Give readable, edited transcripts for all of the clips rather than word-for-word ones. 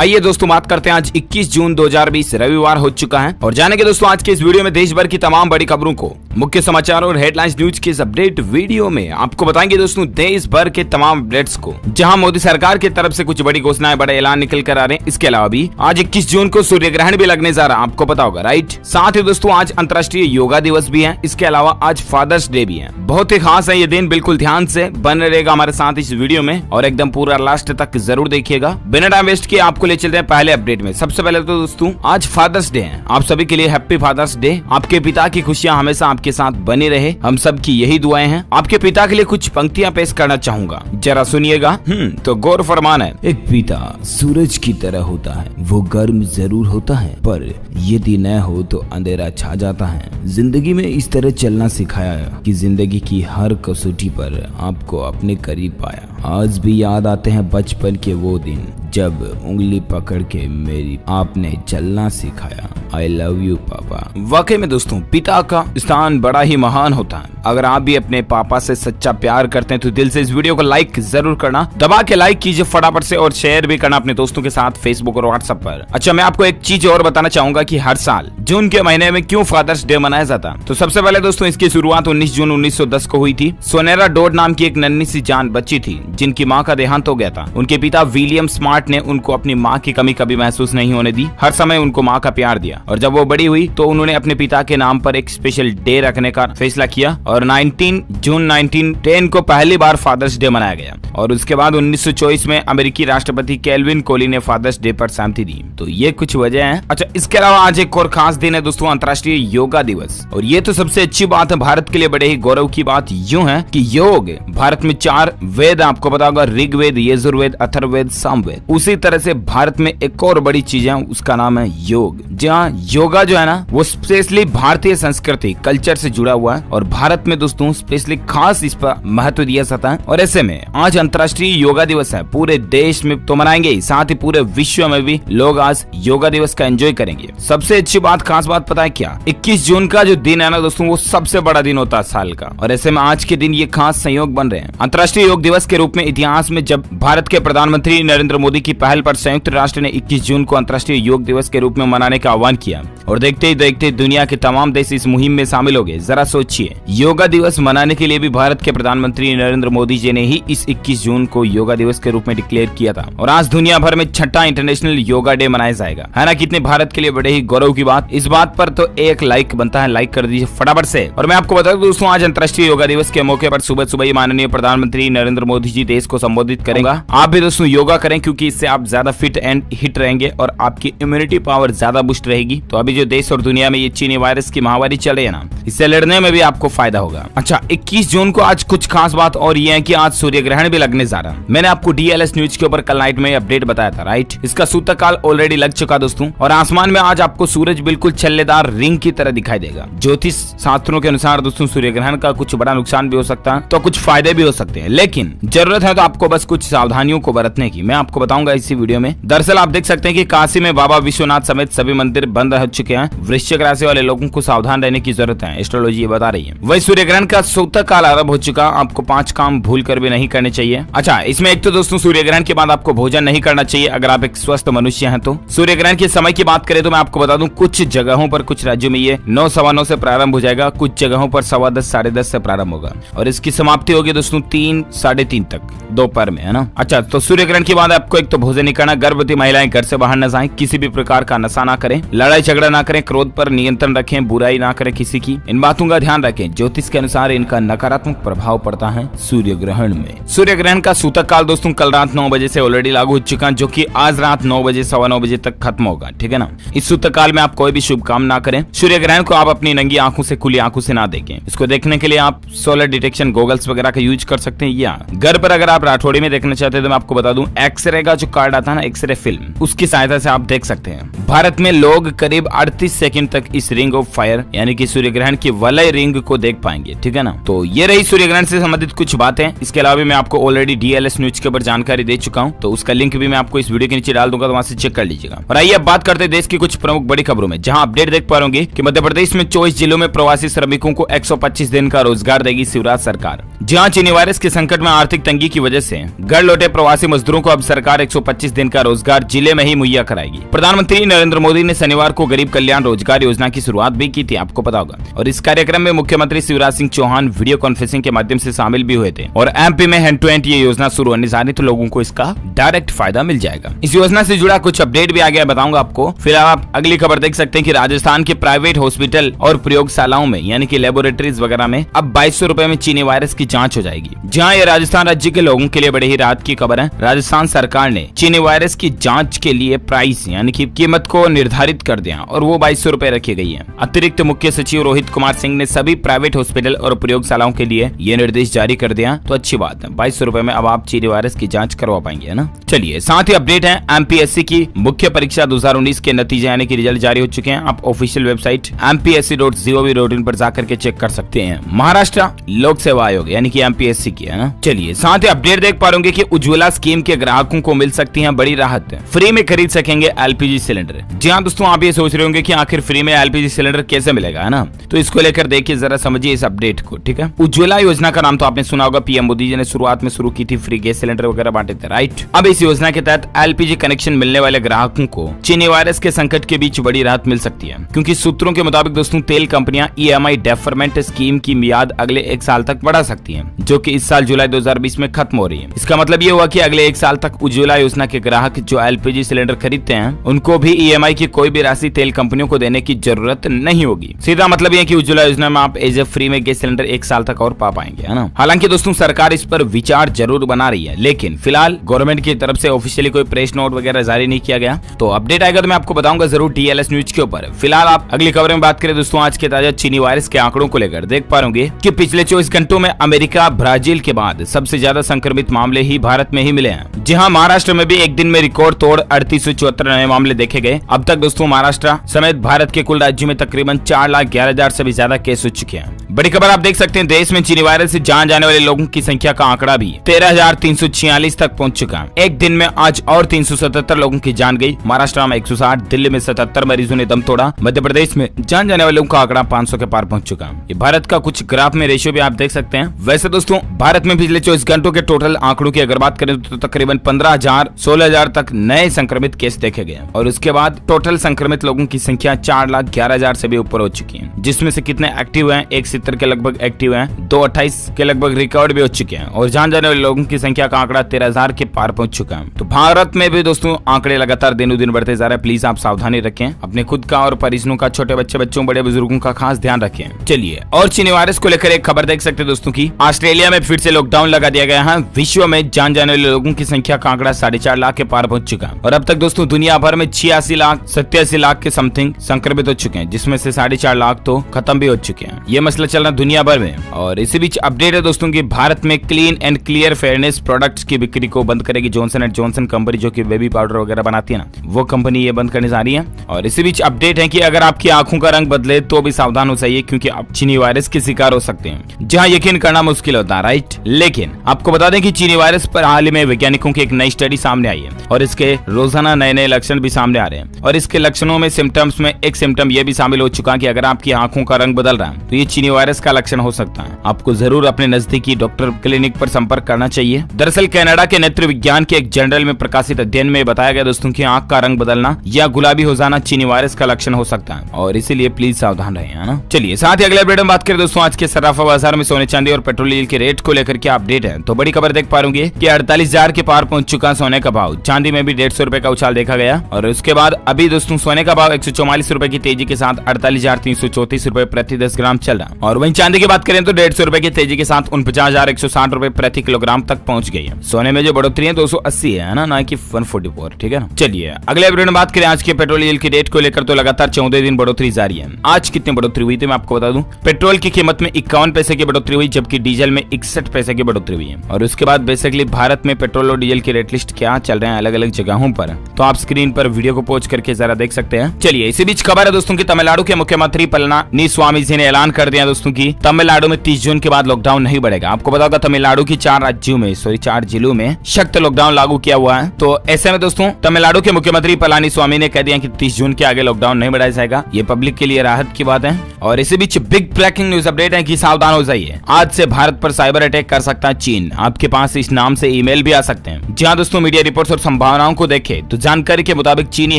आइए दोस्तों बात करते हैं आज 21 जून 2020 रविवार हो चुका है और जानेंगे दोस्तों आज के इस वीडियो में देश भर की तमाम बड़ी खबरों को, मुख्य समाचार और हेडलाइंस न्यूज के इस अपडेट वीडियो में आपको बताएंगे दोस्तों देश भर के तमाम अपडेट्स को, जहां मोदी सरकार की तरफ से कुछ बड़ी घोषणाएं, बड़े ऐलान निकल कर आ रहे हैं। इसके अलावा भी आज 21 जून को सूर्य ग्रहण भी लगने जा रहा है, आपको पता होगा राइट। साथ ही दोस्तों आज अंतर्राष्ट्रीय योगा दिवस भी है। इसके अलावा आज फादर्स डे भी है, बहुत ही खास है ये दिन। बिल्कुल ध्यान से बन रहेगा हमारे साथ इस वीडियो में और एकदम पूरा लास्ट तक जरूर देखिएगा। बिना टाइम वेस्ट किए आपको ले चलते हैं पहले अपडेट में। सबसे पहले तो दोस्तों आज फादर्स डे है, आप सभी के लिए हैप्पी फादर्स डे। आपके पिता की खुशियां हमेशा आपके साथ बनी रहे, हम सब की यही दुआएं हैं। आपके पिता के लिए कुछ पंक्तियां पेश करना चाहूंगा, जरा सुनिएगा। तो गौर फरमाना है। एक पिता सूरज की तरह होता है, वो गर्म जरूर होता है पर यदि न हो तो अंधेरा छा जाता है। जिंदगी में इस तरह चलना सिखाया कि जिंदगी की हर कसौटी पर आपको अपने करीब पाया। आज भी याद आते हैं बचपन के वो दिन जब उंगली पकड़ के मेरी आपने चलना सिखाया। आई लव यू पापा। वाकई में दोस्तों पिता का स्थान बड़ा ही महान होता है। अगर आप भी अपने पापा से सच्चा प्यार करते हैं तो दिल से इस वीडियो को लाइक जरूर करना, दबा के लाइक कीजिए फटाफट से और शेयर भी करना अपने दोस्तों के साथ फेसबुक और व्हाट्सएप पर। अच्छा, मैं आपको एक चीज और बताना चाहूंगा कि हर साल जून के महीने में क्यों फादर्स डे मनाया जाता। तो सबसे पहले दोस्तों इसकी शुरुआत 19 जून 1910 को हुई थी। सोनेरा डोड नाम की एक नन्ही सी जान बच्ची थी जिनकी माँ का देहांत हो गया था। उनके पिता विलियम स्मार्ट ने उनको अपनी माँ की कमी कभी महसूस नहीं होने दी, हर समय उनको माँ का प्यार दिया। और जब वो बड़ी हुई तो उन्होंने अपने पिता के नाम पर एक स्पेशल डे रखने का फैसला किया और 19 जून 1910 को पहली बार फादर्स डे मनाया गया। और उसके बाद 1924 में अमेरिकी राष्ट्रपति केल्विन कोली ने फादर्स डे पर सहमति दी। तो ये कुछ वजह है। अच्छा, इसके अलावा आज एक और खास दिन है दोस्तों, अंतर्राष्ट्रीय योगा दिवस। और ये तो सबसे अच्छी बात है, भारत के लिए बड़े ही गौरव की बात यूं है कि योग भारत में 4 वेद, आपको पता होगा ऋग्वेद, यजुर्वेद, अथर्ववेद, सामवेद। उसी तरह से भारत में एक और बड़ी चीज है, उसका नाम है योग। जहाँ योगा जो है ना वो स्पेशली भारतीय संस्कृति कल्चर से जुड़ा हुआ है और भारत में दोस्तों स्पेशली खास इस पर महत्व दिया जाता है। और ऐसे में आज अंतर्राष्ट्रीय योगा दिवस है, पूरे देश में तो मनाएंगे ही, साथ ही पूरे विश्व में भी लोग आज योगा दिवस का एंजॉय करेंगे। सबसे अच्छी बात, खास बात पता है क्या, 21 जून का जो दिन है ना दोस्तों वो सबसे बड़ा दिन होता है साल का। और ऐसे में आज के दिन ये खास संयोग बन रहे हैं। अंतर्राष्ट्रीय योग दिवस के रूप में इतिहास में जब भारत के प्रधानमंत्री नरेंद्र मोदी की पहल पर संयुक्त राष्ट्र ने 21 जून को अंतर्राष्ट्रीय योग दिवस के रूप में मनाने का आह्वान किया और देखते ही देखते दुनिया के तमाम देश इस मुहिम में शामिल हो गए। जरा सोचिए, योगा दिवस मनाने के लिए भी भारत के प्रधानमंत्री नरेंद्र मोदी जी ने ही इस 21 जून को योगा दिवस के रूप में डिक्लेयर किया था। और आज दुनिया भर में 6ठा इंटरनेशनल योगा डे मनाया जाएगा, है ना। कितने भारत के लिए बड़े ही गौरव की बात। इस बात पर तो एक लाइक बनता है, लाइक कर दीजिए फटाफट से। और मैं आपको बता दूं दोस्तों आज अंतर्राष्ट्रीय योगा दिवस के मौके पर सुबह सुबह ही माननीय प्रधानमंत्री नरेंद्र मोदी जी देश को संबोधित करेंगे। आप भी दोस्तों योगा करें क्योंकि इससे आप ज्यादा फिट एंड हिट रहेंगे और आपकी इम्यूनिटी पावर ज्यादा बूस्ट रहेगी। तो अभी जो देश और दुनिया में ये चीनी वायरस की महामारी चल रही है ना, इससे लड़ने में भी आपको फायदा होगा। अच्छा, 21 जून को आज कुछ खास बात और ये है कि आज सूर्य ग्रहण भी लगने जा रहा। मैंने आपको DLS न्यूज के ऊपर कल नाइट में अपडेट बताया था राइट। इसका सूतक काल ऑलरेडी लग चुका दोस्तों और आसमान में आज आपको सूरज बिल्कुल छल्लेदार रिंग की तरह दिखाई देगा। ज्योतिष शास्त्रों के अनुसार दोस्तों सूर्य ग्रहण का कुछ बड़ा नुकसान भी हो सकता है तो कुछ फायदे भी हो सकते हैं, लेकिन जरूरत है तो आपको बस कुछ सावधानियों को बरतने की। मैं आपको बताऊंगा इसी वीडियो में। दरअसल आप देख सकते हैं कि काशी में बाबा विश्वनाथ समेत सभी मंदिर बंद हो चुके हैं। वृश्चिक राशि वाले लोगों को सावधान रहने की जरूरत है, एस्ट्रोलॉजी ये बता रही है। वही सूर्य ग्रहण का सूतक काल आरंभ हो चुका, आपको 5 काम भूल कर भी नहीं करने चाहिए। अच्छा, इसमें एक तो दोस्तों सूर्य ग्रहण के बाद आपको भोजन नहीं करना चाहिए अगर आप एक स्वस्थ मनुष्य हैं तो। सूर्य ग्रहण के समय की बात करें तो मैं आपको बता दूं कुछ जगहों पर, कुछ राज्यों में ये 9, 9:15 से प्रारंभ हो जाएगा, कुछ जगहों पर 10:15, 10:30 से प्रारंभ होगा और इसकी समाप्ति होगी दोस्तों 3, 3:30 तक दोपहर में, है ना। अच्छा, तो सूर्य ग्रहण के बाद आपको एक तो भोजन नहीं करना, गर्भवती महिलाएं घर से बाहर न जाएं, किसी भी प्रकार का नशा ना करें, लड़ाई झगड़ा ना करें, क्रोध पर नियंत्रण रखें, बुराई ना करें किसी की, इन बातों का ध्यान रखें। ज्योतिष के अनुसार इनका नकारात्मक प्रभाव पड़ता है सूर्य ग्रहण में। सूर्य ग्रहण का सूतक काल दोस्तों कल रात 9 बजे से ऑलरेडी लागू हो चुका है, जो कि आज रात 9 बजे 9:15 बजे तक खत्म होगा, ठीक है ना। इस सूतक काल में आप कोई भी शुभ काम ना करें। सूर्य ग्रहण को आप अपनी नंगी आंखों से, खुली आंखों से ना देखें। इसको देखने के लिए आप सोलर डिटेक्शन गॉगल्स वगैरह का यूज कर सकते हैं, या घर पर अगर आप राठौड़ी में देखना चाहते हैं तो मैं आपको बता दूं एक्सरे का जो कार्ड आता है ना, एक्सरे फिल्म, उसकी सहायता से आप देख सकते हैं। भारत में लोग करीब 38 सेकंड तक इस रिंग ऑफ फायर यानी कि सूर्य ग्रहण की वलय रिंग को देख पाएंगे, ठीक है ना। तो ये रही सूर्य ग्रहण से संबंधित कुछ बातें। इसके अलावा भी मैं आपको ऑलरेडी DLS न्यूज के ऊपर जानकारी दे चुका हूं, तो उसका लिंक भी मैं आपको इस वीडियो के नीचे डाल दूंगा, तो वहां से चेक कर लीजिएगा। और आइए अब बात करते हैं देश की कुछ प्रमुख बड़ी खबरों में, जहां अपडेट देख पा रहे कि मध्य प्रदेश में 24 जिलों में प्रवासी श्रमिकों को 125 दिन का रोजगार देगी शिवराज सरकार। जहां चीनी वायरस के संकट में आर्थिक तंगी की वजह से घर लौटे प्रवासी मजदूरों को अब सरकार 125 दिन का रोजगार जिले में ही मुहैया कराएगी। प्रधानमंत्री नरेंद्र मोदी ने शनिवार को गरीब कल्याण रोजगार योजना की शुरुआत भी की थी, आपको पता होगा। और इस कार्यक्रम में मुख्यमंत्री शिवराज सिंह चौहान वीडियो कॉन्फ्रेंसिंग के माध्यम से शामिल भी हुए थे। और MP में हैंड टू हैंड ये योजना शुरू होने जा रही, तो लोगों को इसका डायरेक्ट फायदा मिल जाएगा। इस योजना से जुड़ा कुछ अपडेट भी आगे बताऊंगा आपको। फिलहाल आप अगली खबर देख सकते हैं कि राजस्थान के प्राइवेट हॉस्पिटल और प्रयोगशालाओं में यानी कि लेबोरेटरीज वगैरह में अब 2200 रुपए में चीनी वायरस की जांच हो जाएगी। जहां ये राजस्थान राज्य के लोगों के लिए बड़े ही राहत की खबर है। राजस्थान सरकार ने चीनी वायरस की जांच के लिए प्राइस यानी कि कीमत को निर्धारित कर दिया और वो 2200 रुपए रखी गई है। अतिरिक्त मुख्य सचिव रोहित कुमार सिंह ने सभी प्राइवेट हॉस्पिटल और प्रयोगशालाओं के लिए ये निर्देश जारी कर दिया, तो अच्छी बात है। 2200 रुपए में अब आप चीनी वायरस की जांच करवा पाएंगे, है ना। चलिए साथ ही अपडेट है MPSC की मुख्य परीक्षा 2019 के नतीजे यानी कि रिजल्ट जारी हो चुके हैं। आप ऑफिशियल वेबसाइट mpsc.gov.in पर जाकर के चेक कर सकते हैं। महाराष्ट्र लोक सेवा आयोग यानी कि MPSC की, है ना। चलिए साथ ही अपडेट देख पा रहे कि उज्ज्वला स्कीम के ग्राहकों को मिल सकती है बड़ी राहत, फ्री में खरीद सकेंगे LPG सिलेंडर। जी हाँ दोस्तों, आप ये सोच रहे होंगे कि आखिर फ्री में LPG सिलेंडर कैसे मिलेगा, है ना। तो इसको लेकर देखिए जरा, समझिए इस अपडेट को, ठीक है। उज्ज्वला योजना का नाम तो आपने सुना होगा, PM मोदी जी ने शुरुआत में शुरू की थी, फ्री गैस सिलेंडर वगैरह बांटे थे, राइट। अब इस योजना के तहत LPG कनेक्शन मिलने वाले ग्राहकों को चीनी वायरस के संकट के बीच बड़ी राहत मिल सकती है, क्योंकि सूत्रों के मुताबिक दोस्तों तेल कंपनियां EMI डेफरमेंट स्कीम की मियाद अगले 1 साल तक बढ़ा सकती हैं, जो कि इस साल जुलाई 2020 में खत्म हो रही है। इसका मतलब ये हुआ कि अगले 1 साल तक उज्ज्वला योजना के ग्राहक जो LPG सिलेंडर खरीदते हैं उनको भी EMI की कोई भी राशि तेल कंपनियों को देने की जरूरत नहीं होगी। सीधा मतलब ये कि उज्ज्वला योजना में आप एज ए फ्री में गैस सिलेंडर 1 साल तक और पा पाएंगे, है ना। हालांकि दोस्तों सरकार इस पर विचार जरूर बना रही है, लेकिन फिलहाल गवर्नमेंट की तरफ से ऑफिशियली कोई प्रेस नोट वगैरह जारी नहीं किया गया। तो अपडेट आएगा तो मैं आपको बताऊंगा जरूर DLS न्यूज के ऊपर। फिलहाल आप अगली खबर में बात करें दोस्तों आज के ताजा चीनी वायरस के आंकड़ों को लेकर देख पा रहे कि पिछले 24 घंटों में अमेरिका ब्राजील के बाद सबसे ज्यादा संक्रमित मामले ही भारत में ही मिले हैं। जी हाँ, महाराष्ट्र में भी एक दिन में रिकॉर्ड तोड़ 3874 नए मामले देखे गए। अब तक दोस्तों महाराष्ट्र समेत भारत के कुल राज्यों में तकरीबन 4,11,000 से भी ज्यादा केस हो चुके हैं। बड़ी खबर आप देख सकते हैं, देश में चीनी वायरस से जान जाने वाले लोगों की संख्या का आंकड़ा भी 13,346 तक पहुंच चुका है। एक दिन में आज और 377 लोगों की जान गई। महाराष्ट्र में 160, दिल्ली में 77 मरीजों ने दम तोड़ा। मध्य प्रदेश में जान जाने वाले लोगों का आंकड़ा 500 के पार पहुंच चुका है। ये भारत का कुछ ग्राफ में रेशियो भी आप देख सकते हैं। वैसे दोस्तों भारत में पिछले 24 घंटों के टोटल आंकड़ों की अगर बात करें तो तकरीबन 15,000 16,000 तक नए संक्रमित केस देखे गए और उसके बाद टोटल संक्रमित लोगों की संख्या 4,11,000 से भी ऊपर हो चुकी है, जिसमें से कितने एक्टिव हैं 170 के लगभग एक्टिव हैं, 228 के लगभग रिकॉर्ड भी हो चुके हैं और जान जाने वाले लोगों की संख्या का आंकड़ा 13,000 के पार पहुंच चुका है। तो भारत में भी दोस्तों आंकड़े लगातार दिनों दिन बढ़ते जा रहे हैं। प्लीज आप सावधानी रखें, अपने खुद का और परिजनों का, छोटे बच्चों बड़े बुजुर्गों का खास ध्यान रखें। चलिए और चीनी वायरस को लेकर एक खबर देख सकते हैं दोस्तों की ऑस्ट्रेलिया में फिर से लॉकडाउन लगा दिया गया है। विश्व में जान जाने वाले लोगों की संख्या का आंकड़ा 4.5 लाख के पार पहुंच चुका है और अब तक दोस्तों दुनिया भर में 86 लाख 87 लाख के समथिंग संक्रमित हो चुके हैं, जिसमें से 4.5 लाख तो खत्म भी हो चुके हैं। ये मसला चल रहा दुनिया भर में। और इसी बीच अपडेट है दोस्तों की भारत में clean and clear fairness products की बिक्री को बंद करेगी जॉनसन एंड जॉनसन कंपनी, जो कि बेबी पाउडर वगैरह बनाती है ना, वो कंपनी ये बंद करने जा रही है। और इसी बीच अपडेट है कि अगर आपकी आंखों का रंग बदले तो भी सावधान हो जाइए, क्योंकि आप चीनी वायरस के शिकार हो सकते हैं, जहां यकीन करना मुश्किल होता है, राइट। लेकिन आपको बता दें कि चीनी वायरस पर हाल ही में वैज्ञानिकों की एक नई स्टडी सामने आई है और इसके रोजाना नए नए लक्षण भी सामने आ रहे हैं। और इसके लक्षणों में सिम्टम्स में एक सिम्टम ये भी शामिल हो चुका है कि अगर आपकी आंखों का रंग बदल रहा है तो ये चीनी वायरस का लक्षण हो सकता है। आपको जरूर अपने नजदीकी डॉक्टर क्लिनिक पर संपर्क करना चाहिए। दरअसल कनाडा के नेत्र विज्ञान के एक जर्नल में प्रकाशित अध्ययन में बताया गया दोस्तों की आंख का रंग बदलना या गुलाबी हो जाना चीनी वायरस का लक्षण हो सकता है और इसीलिए प्लीज सावधान रहें, है ना। चलिए साथ ही अगले अपडेट में बात करें दोस्तों आज के सराफा बाजार में सोने चांदी और पेट्रोल डीजल के रेट को लेकर क्या अपडेट है। तो बड़ी खबर देख पा रहे कि 48,000 के पार पहुंच चुका सोने का भाव। चांदी में भी 150 रुपए का उछाल देखा गया और उसके बाद अभी दोस्तों सोने का भाव 144 रुपए की तेजी के साथ 48,334 रुपए प्रति 10 ग्राम चल रहा। और वहीं चांदी की बात करें तो 150 रुपए की तेजी के साथ 49,160 रुपए प्रति किलोग्राम तक पहुंच गई है। सोने में जो बढ़ोतरी है 280 है ना कि 144, ठीक है ना। चलिए अगले अपडेट में बात करें आज के पेट्रोल डीजल की रेट को लेकर तो लगातार 14 दिन बढ़ोतरी जारी है। आज कितनी बढ़ोतरी हुई थी मैं आपको बता दूं। पेट्रोल की कीमत में 51 पैसे की बढ़ोतरी हुई, जबकि डीजल में 61 पैसे की बढ़ोतरी हुई है। और उसके बाद बेसिकली भारत में पेट्रोल और डीजल की रेट लिस्ट क्या चल रहे हैं अलग अलग जगहों पर, तो आप स्क्रीन पर वीडियो को पॉज करके जरा देख सकते हैं। चलिए इसी बीच खबर है दोस्तों की तमिलनाडु के मुख्यमंत्री पलनीस्वामी जी ने ऐलान कर दिया दोस्तों की तमिलनाडु में 30 जून के बाद लॉकडाउन नहीं बढ़ेगा। आपको पता होगा तमिलनाडु की 4 जिलों में सख्त लॉकडाउन लागू किया हुआ है। तो ऐसे में दोस्तों तमिलनाडु के मुख्यमंत्री पलानीस्वामी ने कह दिया कि 30 जून के आगे लॉकडाउन नहीं बढ़ाया जाएगा। ये पब्लिक के लिए राहत की बात है। और इसी बीच बिग ब्रेकिंग न्यूज अपडेट है कि सावधान हो जाइए, आज से भारत पर साइबर अटैक कर सकता है चीन। आपके पास इस नाम से ईमेल भी आ सकते हैं। जहां दोस्तों मीडिया रिपोर्ट्स और संभावनाओं को देखे तो जानकारी के मुताबिक चीनी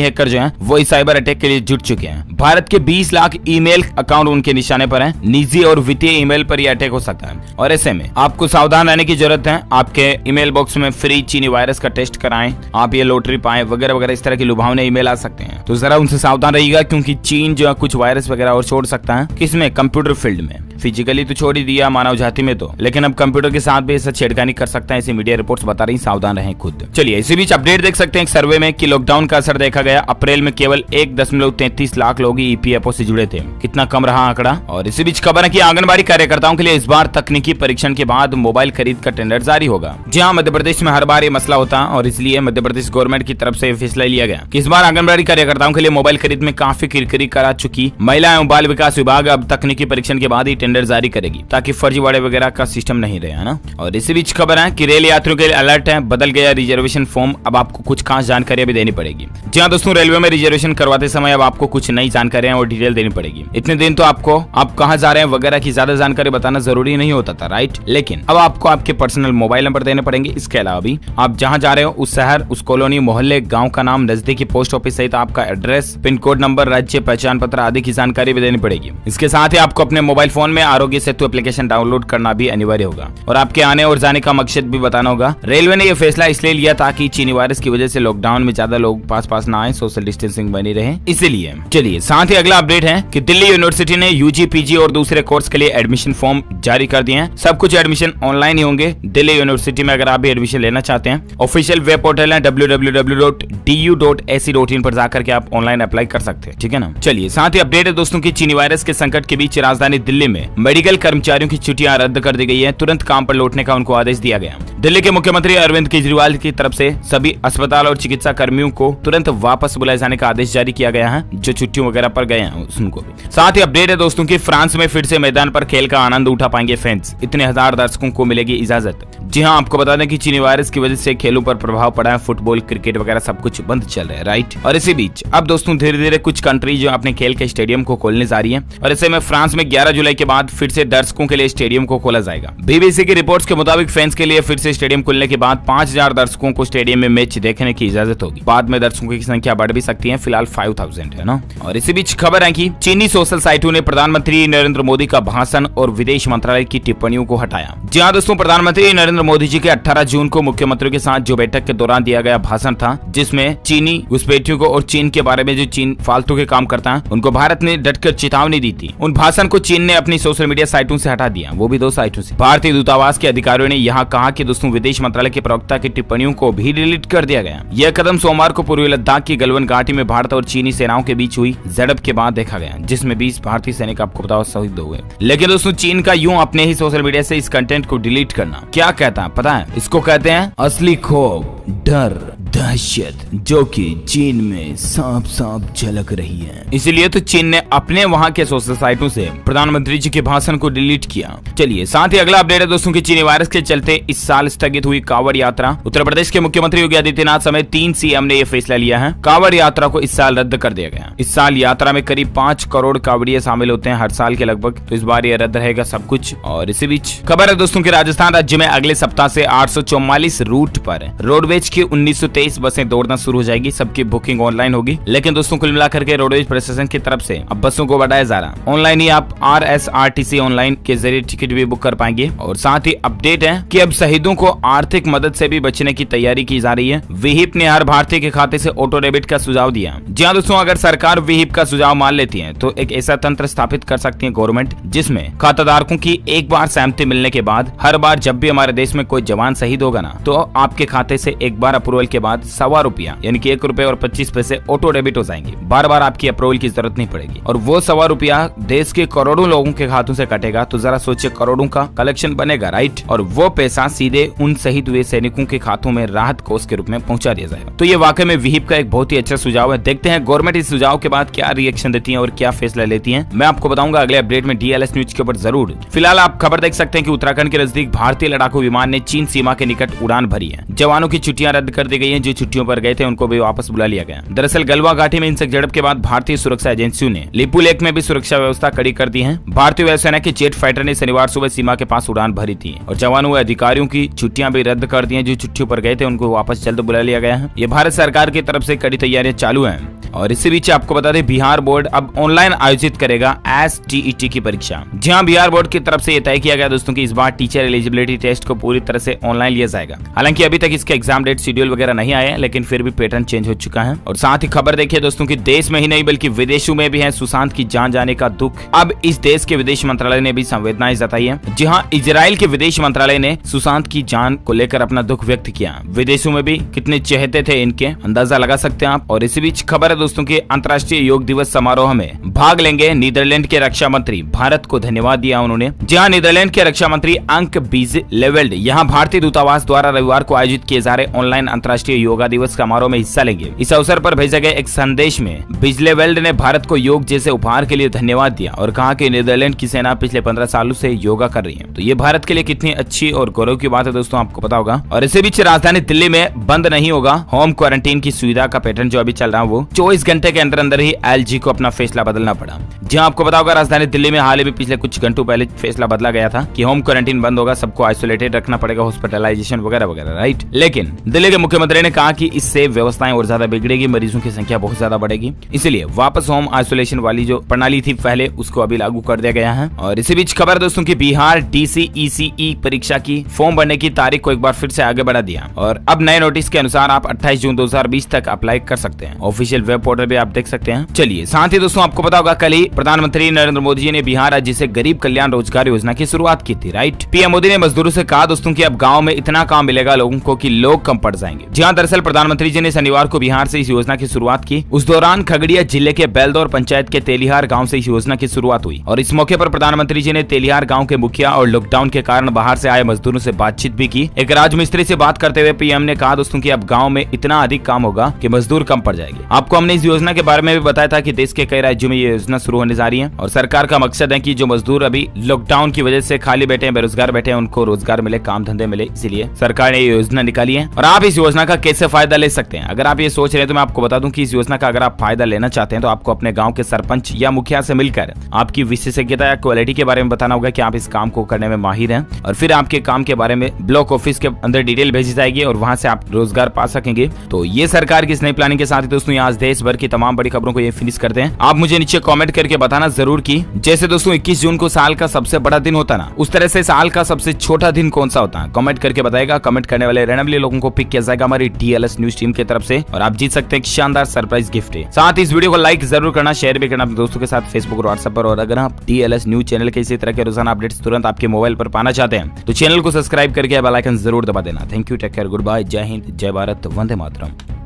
हैकर जो हैं वो इस साइबर अटैक के लिए जुट चुके हैं। भारत के 20 लाख ईमेल अकाउंट उनके निशाने पर हैं। निजी और वित्तीय ईमेल पर यह अटैक हो सकता है और ऐसे में आपको सावधान रहने की जरूरत है। आपके ईमेल बॉक्स में फ्री चीनी वायरस का टेस्ट कराएं, आप ये लॉटरी पाएं वगैरह वगैरह इस तरह की लुभावने ईमेल आ सकते हैं। तो जरा उनसे सावधान रहिएगा क्योंकि चीन जो है कुछ वायरस वगैरह और छोड़ सकता है। किसमें? कंप्यूटर फील्ड में। फिजिकली तो छोड़ ही दिया मानव जाति में तो, लेकिन अब कंप्यूटर के साथ भी ऐसा छेड़खानी कर सकता है। ऐसी मीडिया रिपोर्ट्स बता रही, सावधान रहें खुद। चलिए इसी बीच अपडेट देख सकते हैं एक सर्वे में कि लॉकडाउन का असर देखा गया। अप्रैल में केवल 1.33 लाख लोग ईपीएफओ से जुड़े थे। कितना कम रहा आंकड़ा। और इसी बीच खबर है कि आंगनबाड़ी कार्यकर्ताओं के लिए इस बार तकनीकी परीक्षण के बाद मोबाइल खरीद का टेंडर जारी होगा। जी हाँ, मध्य प्रदेश में हर बार ये मसला होता है और इसलिए मध्य प्रदेश गवर्नमेंट की तरफ से फैसला लिया गया कि इस बार आंगनबाड़ी कार्यकर्ताओं के लिए मोबाइल खरीद में काफी किरकिरी करा चुकी महिला एवं बाल विकास विभाग अब तकनीकी परीक्षण के बाद ही टेंडर जारी करेगी ताकि फर्जीवाड़े वगैरह का सिस्टम नहीं रहे, है ना। और इसी बीच खबर है कि रेल यात्रियों के लिए अलर्ट है, बदल गया रिजर्वेशन फॉर्म। अब आपको कुछ खास जानकारियां भी देनी पड़ेगी। जी हाँ दोस्तों, रेलवे में रिजर्वेशन करवाते समय अब आपको कुछ नई जानकारियां और डिटेल देनी पड़ेगी। इतने दिन तो आपको आप कहाँ जा रहे हैं वगैरह की ज्यादा जानकारी बताना जरूरी नहीं होता था, राइट। लेकिन अब आपको आपके पर्सनल मोबाइल नंबर देने पड़ेंगे। इसके अलावा भी आप जहाँ जा रहे हो उस शहर, उस कॉलोनी, मोहल्ले, गाँव का नाम, नजदीकी पोस्ट ऑफिस सहित आपका एड्रेस, पिन कोड नंबर, राज्य पहचान पत्र आदि की जानकारी भी देनी पड़ेगी। इसके साथ ही आपको अपने मोबाइल फोन में आरोग्य सेतु एप्लीकेशन डाउनलोड करना भी अनिवार्य होगा और आपके आने और जाने का मकसद भी बताना होगा। रेलवे ने यह फैसला इसलिए लिया ताकि चीनी वायरस की वजह से लॉकडाउन में ज्यादा लोग पास ना आए, सोशल डिस्टेंसिंग बनी रहे, इसीलिए। चलिए साथ ही अगला अपडेट है कि दिल्ली यूनिवर्सिटी ने यूजी, पीजी और दूसरे कोर्स के लिए एडमिशन फॉर्म जारी कर दिए हैं। सब कुछ एडमिशन ऑनलाइन ही होंगे दिल्ली यूनिवर्सिटी में। अगर आप भी एडमिशन लेना चाहते हैं, ऑफिशियल वेब पोर्टल है www.du.ac.in पर जाकर के आप ऑनलाइन अप्लाई कर सकते हैं, ठीक है ना। चलिए साथ ही अपडेट है दोस्तों की चीनी वायरस के संकट के बीच राजधानी दिल्ली में मेडिकल कर्मचारियों की छुट्टियां रद्द कर दी गई है। तुरंत काम पर लौटने का उनको आदेश दिया गया। दिल्ली के मुख्यमंत्री अरविंद केजरीवाल की तरफ से सभी अस्पताल और चिकित्सा कर्मियों को तुरंत वापस बुलाए जाने का आदेश जारी किया गया है, जो छुट्टियों वगैरह पर गए हैं उनको भी। साथ ही अपडेट है दोस्तों की फ्रांस में फिर से मैदान पर खेल का आनंद उठा पाएंगे फैंस। इतने हजार दर्शकों को मिलेगी इजाजत। जी हाँ, आपको बता दें कि चीनी वायरस की वजह से खेलों पर प्रभाव पड़ा है। फुटबॉल, क्रिकेट वगैरह सब कुछ बंद चल रहा है, राइट। और इसी बीच अब दोस्तों धीरे धीरे कुछ कंट्री जो अपने खेल के स्टेडियम को खोलने जा रही है और ऐसे में फ्रांस में 11 जुलाई के बाद फिर से दर्शकों के लिए स्टेडियम को खोला जाएगा। बीबीसी की रिपोर्ट्स के मुताबिक फैंस के लिए फिर से स्टेडियम खुलने के बाद 5000 दर्शकों को स्टेडियम में मैच देखने की इजाजत होगी। बाद में दर्शकों की संख्या बढ़ भी सकती है, फिलहाल 5000 है ना। और इसी बीच खबर है कि चीनी सोशल साइटों ने प्रधानमंत्री नरेंद्र मोदी का भाषण और विदेश मंत्रालय की टिप्पणियों को हटाया। जी हाँ दोस्तों, प्रधानमंत्री नरेंद्र मोदी जी के 18 जून को मुख्यमंत्रियों के साथ जो बैठक के दौरान दिया गया भाषण था, जिसमें चीनी घुसपैठियों को और चीन के बारे में जो चीन फालतू के काम करता है उनको भारत ने डटकर चेतावनी दी थी। उन भाषण को चीन ने अपनी सोशल मीडिया साइटों से हटा दिया, वो भी 2 साइटों से। भारतीय दूतावास के अधिकारियों ने यहाँ कहा कि दोस्तों विदेश मंत्रालय के प्रवक्ता की टिप्पणियों को भी डिलीट कर दिया गया। यह कदम सोमवार को पूर्वी लद्दाख की गलवान घाटी में भारत और चीनी सेनाओं के बीच हुई झड़प के बाद देखा गया, जिसमें 20 भारतीय सैनिक आपको बताओ शहीद हुए। लेकिन दोस्तों चीन का यूं अपने ही सोशल मीडिया से इस कंटेंट को डिलीट करना क्या कहता है पता है? इसको कहते हैं असली खौफ, डर, दहशत, जो कि चीन में साफ साफ झलक रही है। इसलिए तो चीन ने अपने वहां के सोशल साइटों से प्रधानमंत्री जी के भाषण को डिलीट किया। चलिए साथ ही अगला अपडेट है दोस्तों की चीनी वायरस के चलते इस साल स्थगित हुई कांवड़ यात्रा। उत्तर प्रदेश के मुख्यमंत्री योगी आदित्यनाथ समेत 3 सीएम ने यह फैसला लिया है। कांवड़ यात्रा को इस साल रद्द कर दिया गया। इस साल यात्रा में करीब 5 करोड़ कांवड़िये शामिल होते हैं हर साल के लगभग, तो इस बार ये रद्द रहेगा सब कुछ। और इसी बीच खबर है दोस्तों की राजस्थान राज्य में अगले सप्ताह से 844 रूट पर रोडवेज की 1923 बसें दौड़ना शुरू हो जाएगी। सबकी बुकिंग ऑनलाइन होगी। लेकिन दोस्तों कुल मिलाकर के रोडवेज प्रशासन की तरफ से अब बसों को बढ़ाया जा रहा। ऑनलाइन ही आप RSRTC ऑनलाइन के जरिए टिकट भी बुक कर पाएंगे। और साथ ही अपडेट है कि अब शहीदों को आर्थिक मदद से भी बचने की तैयारी की जा रही है। विहिप ने हर भारतीय के खाते से ऑटो डेबिट का सुझाव दिया। जी हाँ दोस्तों, अगर सरकार विहिप का सुझाव मान लेती है तो एक ऐसा तंत्र स्थापित कर सकती है गवर्नमेंट, जिसमें खाताधारकों की एक बार सहमति मिलने के बाद हर बार जब भी हमारे देश में कोई जवान शहीद होगा ना, तो आपके खाते से एक बार अप्रूवल के बाद ₹1.25 यानी कि ₹1.25 ऑटो डेबिट हो जाएंगे। बार बार आपकी अप्रूवल की जरूरत नहीं पड़ेगी और वो ₹1.25 देश के करोड़ों लोगों के खातों से कटेगा। तो जरा सोचिए, करोड़ों का कलेक्शन बनेगा, राइट? और वो पैसा सीधे उन शहीद हुए सैनिकों के खातों में राहत कोष के रूप में पहुंचा दिया जाएगा। तो ये वाकई में विहिप का एक बहुत ही अच्छा सुझाव है। देखते हैं गवर्नमेंट इस सुझाव के बाद क्या रिएक्शन देती है और क्या फैसला लेती है। मैं आपको बताऊंगा अगले अपडेट में DLS न्यूज के ऊपर जरूर। फिलहाल आप खबर देख सकते हैं कि उत्तराखंड के नजदीक भारतीय लड़ाकू विमान ने चीन सीमा के निकट उड़ान भरी है। जवानों की छुट्टियां रद्द कर दी गई हैं। जो छुट्टियों पर गए थे उनको भी वापस बुला लिया गया। दरअसल गलवा घाटी में हिंसक झड़प के बाद भारतीय सुरक्षा एजेंसियों ने लिपू लेक में भी सुरक्षा व्यवस्था कड़ी कर दी है। भारतीय वायुसेना के जेट फाइटर ने शनिवार सुबह सीमा के पास उड़ान भरी थी और जवानों व अधिकारियों की छुट्टियां भी रद्द कर दी हैं। जो छुट्टियों पर गए थे उनको वापस जल्द बुला लिया गया है। ये भारत सरकार की तरफ से कड़ी तैयारियां चालू हैं। और इसी बीच आपको बता दें, बिहार बोर्ड अब ऑनलाइन आयोजित करेगा STET की परीक्षा। जहां बिहार बोर्ड की तरफ से ये तय किया गया दोस्तों कि इस बार टीचर एलिजिबिलिटी टेस्ट को पूरी तरह से ऑनलाइन लिया जाएगा। हालांकि अभी तक इसके एग्जाम डेट शेड्यूल वगैरह नहीं आए हैं, लेकिन फिर भी पैटर्न चेंज हो चुका है। और साथ ही खबर देखिए दोस्तों कि देश में ही नहीं बल्कि विदेशों में भी है सुशांत की जान जाने का दुख। अब इस देश के विदेश मंत्रालय ने भी संवेदनाएं जताई है। जी हाँ, इजराइल के विदेश मंत्रालय ने सुशांत की जान को लेकर अपना दुख व्यक्त किया। विदेशों में भी कितने चहेते थे इनके, अंदाजा लगा सकते हैं आप। और इसी बीच खबर है दोस्तों की अंतर्राष्ट्रीय योग दिवस समारोह में भाग लेंगे नीदरलैंड के रक्षा मंत्री। भारत को धन्यवाद दिया उन्होंने। जहां नीदरलैंड के रक्षा मंत्री अंक बीजेलेवेल्ड यहां भारतीय दूतावास द्वारा रविवार को आयोजित किए जा रहे ऑनलाइन अंतर्राष्ट्रीय योगा दिवस समारोह में हिस्सा लेंगे। इस अवसर पर भेजे गए एक संदेश में बीजेलेवेल्ड ने भारत को योग जैसे उपहार के लिए धन्यवाद दिया और कहा कि नीदरलैंड की सेना पिछले 15 सालों से योगा कर रही है। तो ये भारत के लिए कितनी अच्छी और गौरव की बात है दोस्तों, आपको पता होगा। और इसी बीच राजधानी दिल्ली में बंद नहीं होगा होम क्वारंटीन की सुविधा का पैटर्न जो अभी चल रहा है वो 24 घंटे के अंदर ही LG को अपना फैसला बदलना पड़ा। जहां आपको पता होगा राजधानी दिल्ली में हाल ही में पिछले कुछ घंटों पहले फैसला बदला गया था कि होम क्वारंटीन बंद होगा, सबको आइसोलेटेड रखना पड़ेगा, हॉस्पिटलाइजेशन वगैरह वगैरह, राइट? लेकिन दिल्ली के मुख्यमंत्री ने कहा कि इससे व्यवस्थाएं और ज्यादा बिगड़ेगी, मरीजों की संख्या बहुत ज्यादा बढ़ेगी। इसलिए वापस होम आइसोलेशन वाली जो प्रणाली थी पहले उसको अभी लागू कर दिया गया है। और इसी बीच खबर दोस्तों की बिहार DCECE परीक्षा की फॉर्म भरने की तारीख को एक बार फिर से आगे बढ़ा दिया और अब नए नोटिस के अनुसार आप 28 जून 2020 तक अप्लाई कर सकते हैं। ऑफिशियल वेब पोर्टल पे आप देख सकते हैं। चलिए, साथ ही दोस्तों आपको पता होगा कल ही प्रधानमंत्री नरेंद्र मोदी जी ने बिहार राज्य से गरीब कल्याण रोजगार योजना की शुरुआत की थी, राइट? PM मोदी ने मजदूरों से कहा दोस्तों कि अब गांव में इतना काम मिलेगा लोगों को कि लोग कम पड़ जाएंगे। जहां दरअसल प्रधानमंत्री जी ने शनिवार को बिहार से इस योजना की शुरुआत की। उस दौरान खगड़िया जिले के बेलदौर पंचायत के तेलिहार गाँव से इस योजना की शुरुआत हुई और इस मौके पर प्रधानमंत्री जी ने तेलिहार गाँव के मुखिया और लॉकडाउन के कारण बाहर से आए मजदूरों से बातचीत भी की। एक राजमिस्त्री से बात करते हुए PM ने कहा दोस्तों कि अब गाँव में इतना अधिक काम होगा कि मजदूर कम पड़ जाएंगे। आपको हमने इस योजना के बारे में भी बताया था कि देश के कई राज्यों में ये योजना शुरू होने जा रही है और सरकार का मकसद है कि जो मजदूर अभी लॉकडाउन की वजह से खाली बैठे हैं, बेरोजगार बैठे हैं, उनको रोजगार मिले, काम धंधे मिले। इसीलिए सरकार ने ये योजना निकाली है। और आप इस योजना का कैसे फायदा ले सकते हैं, अगर आप ये सोच रहे हैं तो मैं आपको बता दूं कि इस योजना का अगर आप फायदा लेना चाहते हैं तो आपको अपने गाँव के सरपंच या मुखिया से मिलकर आपकी विशेषज्ञता या क्वालिटी के बारे में बताना होगा कि आप इस काम को करने में माहिर हैं और फिर आपके काम के बारे में ब्लॉक ऑफिस के अंदर डिटेल भेजी जाएगी और वहां से आप रोजगार पा सकेंगे। तो ये सरकार की इस नई प्लानिंग के साथ ही दोस्तों आज देश भर की तमाम बड़ी खबरों को ये फिनिश करते हैं। आप मुझे नीचे कमेंट करके बताना जरूर कि जैसे दोस्तों 21 जून को साल का सबसे बड़ा दिन होता ना, उस तरह से साल का सबसे छोटा दिन कौन सा होता है, कमेंट करके बताएगा। कमेंट करने वाले रैंडमली लोगों को पिक किया जाएगा हमारी DLS न्यूज टीम की तरफ से और आप जीत सकते हैं एक शानदार सरप्राइज गिफ्ट। साथ ही इस वीडियो को लाइक जरूर करना, शेयर भी करना अपने दोस्तों के साथ फेसबुक और व्हाट्सएप पर। और अगर आप DLS न्यूज चैनल के इसी तरह के रोजाना अपडेट्स तुरंत आपके मोबाइल पर पाना चाहते हैं तो चैनल को सब्सक्राइब करके बेल आइकन जरूर दबा देना। Thank you, take care, good bye, जय हिंद, जय भारत, वंदे मातरम।